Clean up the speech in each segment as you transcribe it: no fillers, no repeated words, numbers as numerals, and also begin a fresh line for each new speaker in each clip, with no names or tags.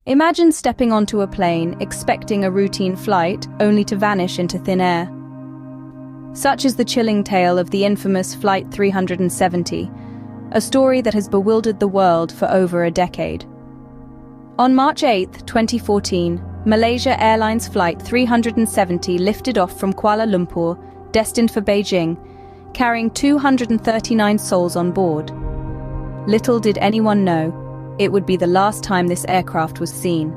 Imagine stepping onto a plane, expecting a routine flight, only to vanish into thin air. Such is the chilling tale of the infamous Flight 370, a story that has bewildered the world for over a decade. On March 8, 2014, Malaysia Airlines Flight 370 lifted off from Kuala Lumpur, destined for Beijing, carrying 239 souls on board. Little did anyone know, it would be the last time this aircraft was seen.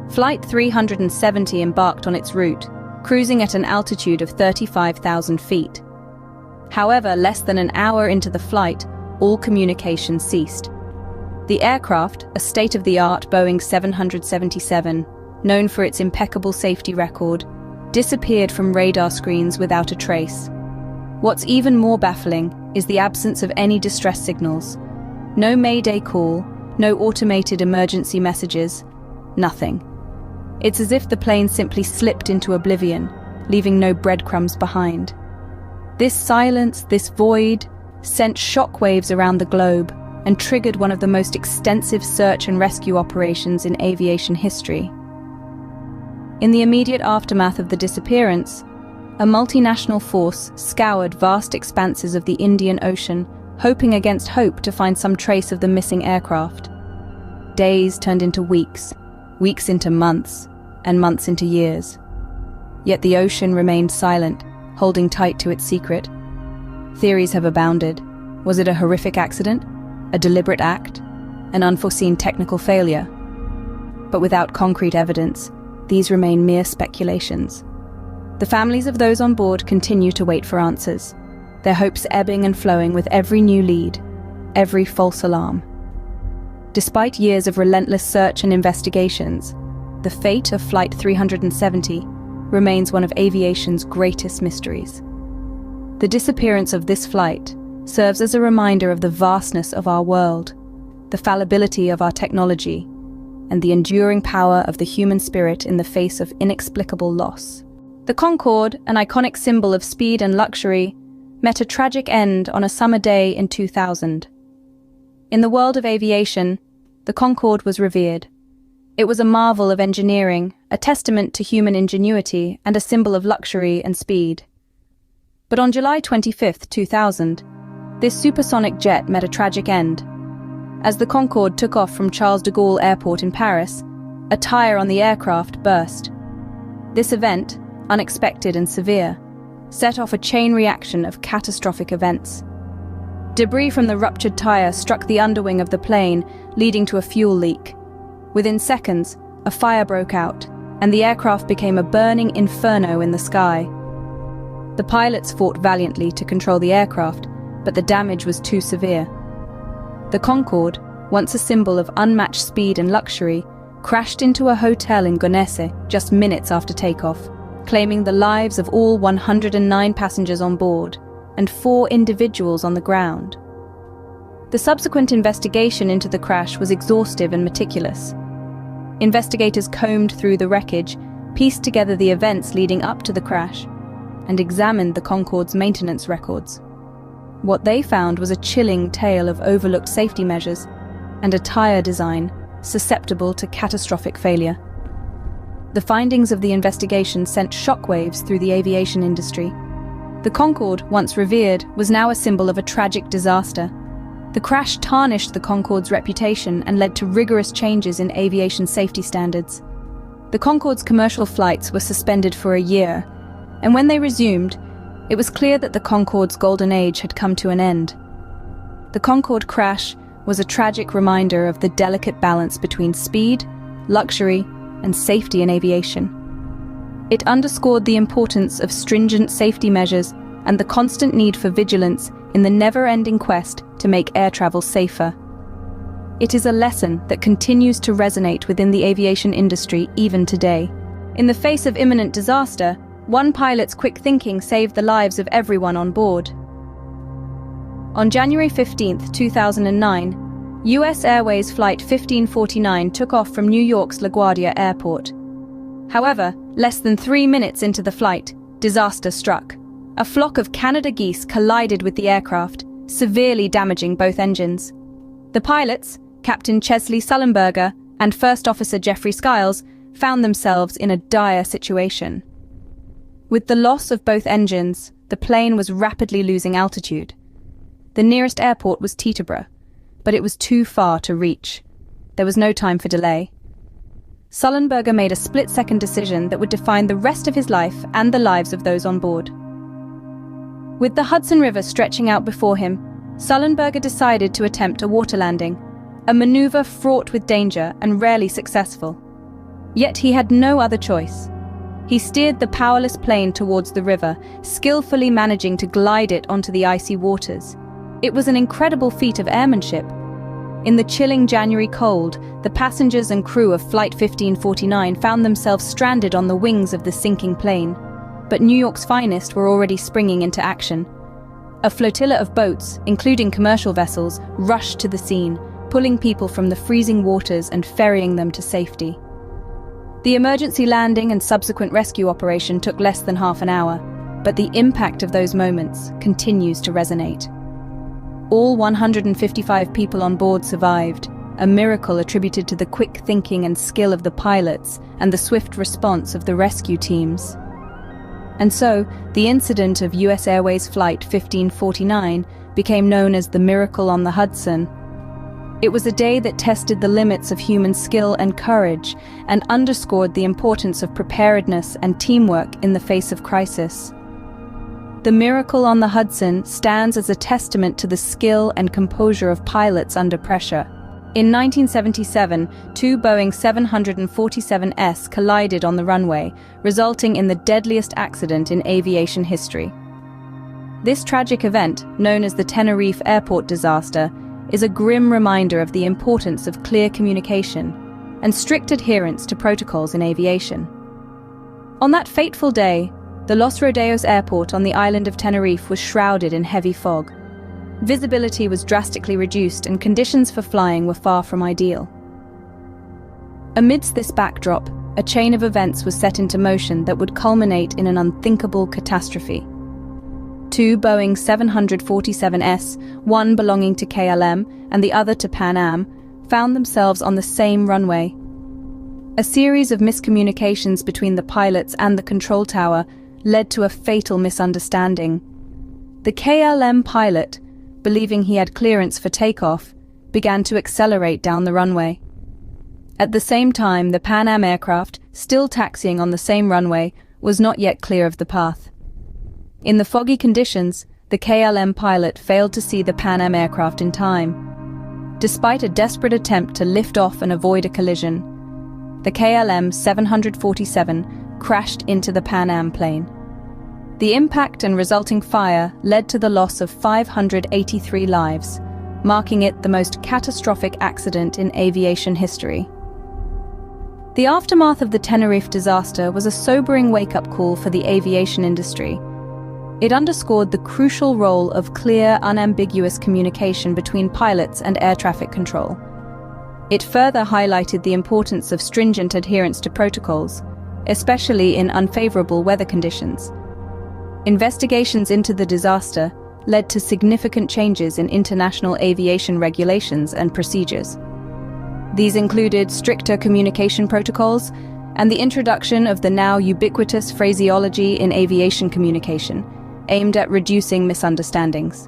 Flight 370 embarked on its route, cruising at an altitude of 35,000 feet. However, less than an hour into the flight, all communication ceased. The aircraft, a state-of-the-art Boeing 777, known for its impeccable safety record, disappeared from radar screens without a trace. What's even more baffling is the absence of any distress signals. No mayday call, no automated emergency messages, nothing. It's as if the plane simply slipped into oblivion, leaving no breadcrumbs behind. This silence, this void, sent shockwaves around the globe and triggered one of the most extensive search and rescue operations in aviation history. In the immediate aftermath of the disappearance, a multinational force scoured vast expanses of the Indian Ocean, hoping against hope to find some trace of the missing aircraft. Days turned into weeks, weeks into months, and months into years. Yet the ocean remained silent, holding tight to its secret. Theories have abounded. Was it a horrific accident? A deliberate act? An unforeseen technical failure? But without concrete evidence, these remain mere speculations. The families of those on board continue to wait for answers, their hopes ebbing and flowing with every new lead, every false alarm. Despite years of relentless search and investigations, the fate of Flight 370 remains one of aviation's greatest mysteries. The disappearance of this flight serves as a reminder of the vastness of our world, the fallibility of our technology, and the enduring power of the human spirit in the face of inexplicable loss. The Concorde, an iconic symbol of speed and luxury, met a tragic end on a summer day in 2000. In the world of aviation, the Concorde was revered. It was a marvel of engineering, a testament to human ingenuity, and a symbol of luxury and speed. But on July 25, 2000, this supersonic jet met a tragic end. As the Concorde took off from Charles de Gaulle Airport in Paris, a tire on the aircraft burst. This event, unexpected and severe, set off a chain reaction of catastrophic events. Debris from the ruptured tire struck the underwing of the plane, leading to a fuel leak. Within seconds, a fire broke out, and the aircraft became a burning inferno in the sky. The pilots fought valiantly to control the aircraft, but the damage was too severe. The Concorde, once a symbol of unmatched speed and luxury, crashed into a hotel in Gonesse just minutes after takeoff, claiming the lives of all 109 passengers on board and 4 individuals on the ground. The subsequent investigation into the crash was exhaustive and meticulous. Investigators combed through the wreckage, pieced together the events leading up to the crash, and examined the Concorde's maintenance records. What they found was a chilling tale of overlooked safety measures and a tire design susceptible to catastrophic failure. The findings of the investigation sent shockwaves through the aviation industry. The Concorde, once revered, was now a symbol of a tragic disaster. The crash tarnished the Concorde's reputation and led to rigorous changes in aviation safety standards. The Concorde's commercial flights were suspended for a year, and when they resumed, it was clear that the Concorde's golden age had come to an end. The Concorde crash was a tragic reminder of the delicate balance between speed, luxury, and safety in aviation. It underscored the importance of stringent safety measures and the constant need for vigilance in the never-ending quest to make air travel safer. It is a lesson that continues to resonate within the aviation industry even today. In the face of imminent disaster, one pilot's quick thinking saved the lives of everyone on board. On January 15, 2009, US Airways Flight 1549 took off from New York's LaGuardia Airport. However, less than 3 minutes into the flight, disaster struck. A flock of Canada geese collided with the aircraft, severely damaging both engines. The pilots, Captain Chesley Sullenberger and First Officer Jeffrey Skiles found themselves in a dire situation. With the loss of both engines, the plane was rapidly losing altitude. The nearest airport was Teterboro, but it was too far to reach. There was no time for delay. Sullenberger made a split-second decision that would define the rest of his life and the lives of those on board. With the Hudson River stretching out before him, Sullenberger decided to attempt a water landing, a maneuver fraught with danger and rarely successful. Yet he had no other choice. He steered the powerless plane towards the river, skillfully managing to glide it onto the icy waters. It was an incredible feat of airmanship. In the chilling January cold, the passengers and crew of Flight 1549 found themselves stranded on the wings of the sinking plane. But New York's finest were already springing into action. A flotilla of boats, including commercial vessels, rushed to the scene, pulling people from the freezing waters and ferrying them to safety. The emergency landing and subsequent rescue operation took less than half an hour, but the impact of those moments continues to resonate. All 155 people on board survived, a miracle attributed to the quick thinking and skill of the pilots and the swift response of the rescue teams. And so, the incident of US Airways Flight 1549 became known as the Miracle on the Hudson. It was a day that tested the limits of human skill and courage and underscored the importance of preparedness and teamwork in the face of crisis. The Miracle on the Hudson stands as a testament to the skill and composure of pilots under pressure. In 1977, two Boeing 747s collided on the runway, resulting in the deadliest accident in aviation history. This tragic event, known as the Tenerife Airport disaster, is a grim reminder of the importance of clear communication and strict adherence to protocols in aviation. On that fateful day, the Los Rodeos airport on the island of Tenerife was shrouded in heavy fog. Visibility was drastically reduced and conditions for flying were far from ideal. Amidst this backdrop, a chain of events was set into motion that would culminate in an unthinkable catastrophe. Two Boeing 747s, one belonging to KLM and the other to Pan Am, found themselves on the same runway. A series of miscommunications between the pilots and the control tower led to a fatal misunderstanding. The KLM pilot, believing he had clearance for takeoff, began to accelerate down the runway. At the same time, the Pan Am aircraft, still taxiing on the same runway, was not yet clear of the path. In the foggy conditions, the KLM pilot failed to see the Pan Am aircraft in time. Despite a desperate attempt to lift off and avoid a collision, the KLM 747 crashed into the Pan Am plane. The impact and resulting fire led to the loss of 583 lives, marking it the most catastrophic accident in aviation history. The aftermath of the Tenerife disaster was a sobering wake-up call for the aviation industry. It underscored the crucial role of clear, unambiguous communication between pilots and air traffic control. It further highlighted the importance of stringent adherence to protocols, especially in unfavorable weather conditions. Investigations into the disaster led to significant changes in international aviation regulations and procedures. These included stricter communication protocols and the introduction of the now ubiquitous phraseology in aviation communication, aimed at reducing misunderstandings.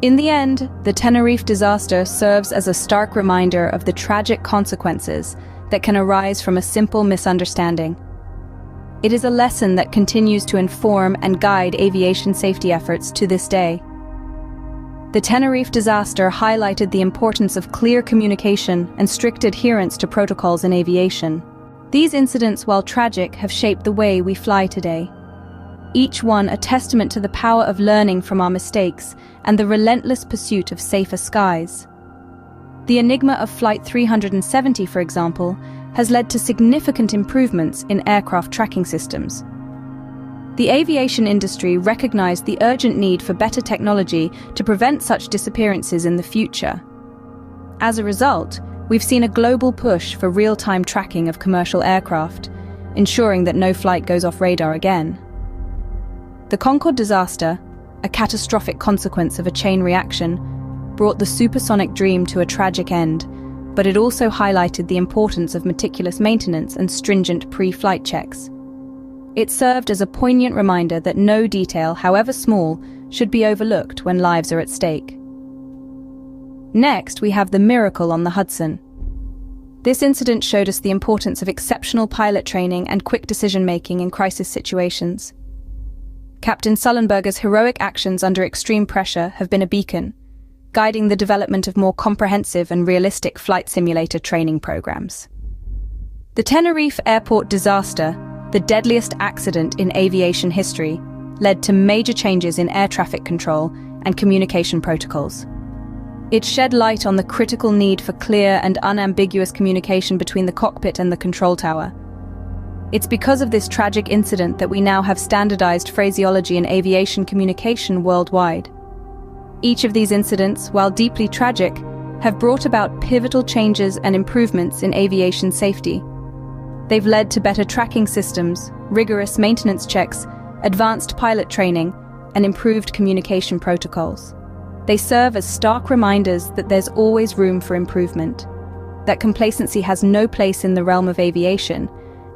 In the end, the Tenerife disaster serves as a stark reminder of the tragic consequences that can arise from a simple misunderstanding. It is a lesson that continues to inform and guide aviation safety efforts to this day. The Tenerife disaster highlighted the importance of clear communication and strict adherence to protocols in aviation. These incidents, while tragic, have shaped the way we fly today. Each one a testament to the power of learning from our mistakes and the relentless pursuit of safer skies. The enigma of Flight 370, for example, has led to significant improvements in aircraft tracking systems. The aviation industry recognized the urgent need for better technology to prevent such disappearances in the future. As a result, we've seen a global push for real-time tracking of commercial aircraft, ensuring that no flight goes off radar again. The Concorde disaster, a catastrophic consequence of a chain reaction, brought the supersonic dream to a tragic end, but it also highlighted the importance of meticulous maintenance and stringent pre-flight checks. It served as a poignant reminder that no detail, however small, should be overlooked when lives are at stake. Next, we have the miracle on the Hudson. This incident showed us the importance of exceptional pilot training and quick decision-making in crisis situations. Captain Sullenberger's heroic actions under extreme pressure have been a beacon, guiding the development of more comprehensive and realistic flight simulator training programs. The Tenerife airport disaster, the deadliest accident in aviation history, led to major changes in air traffic control and communication protocols. It shed light on the critical need for clear and unambiguous communication between the cockpit and the control tower. It's because of this tragic incident that we now have standardized phraseology in aviation communication worldwide. Each of these incidents, while deeply tragic, have brought about pivotal changes and improvements in aviation safety. They've led to better tracking systems, rigorous maintenance checks, advanced pilot training, and improved communication protocols. They serve as stark reminders that there's always room for improvement, that complacency has no place in the realm of aviation,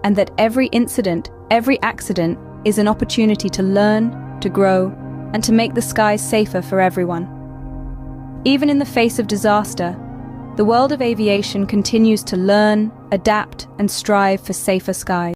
and that every incident, every accident is an opportunity to learn, to grow, and to make the skies safer for everyone. Even in the face of disaster, the world of aviation continues to learn, adapt, and strive for safer skies.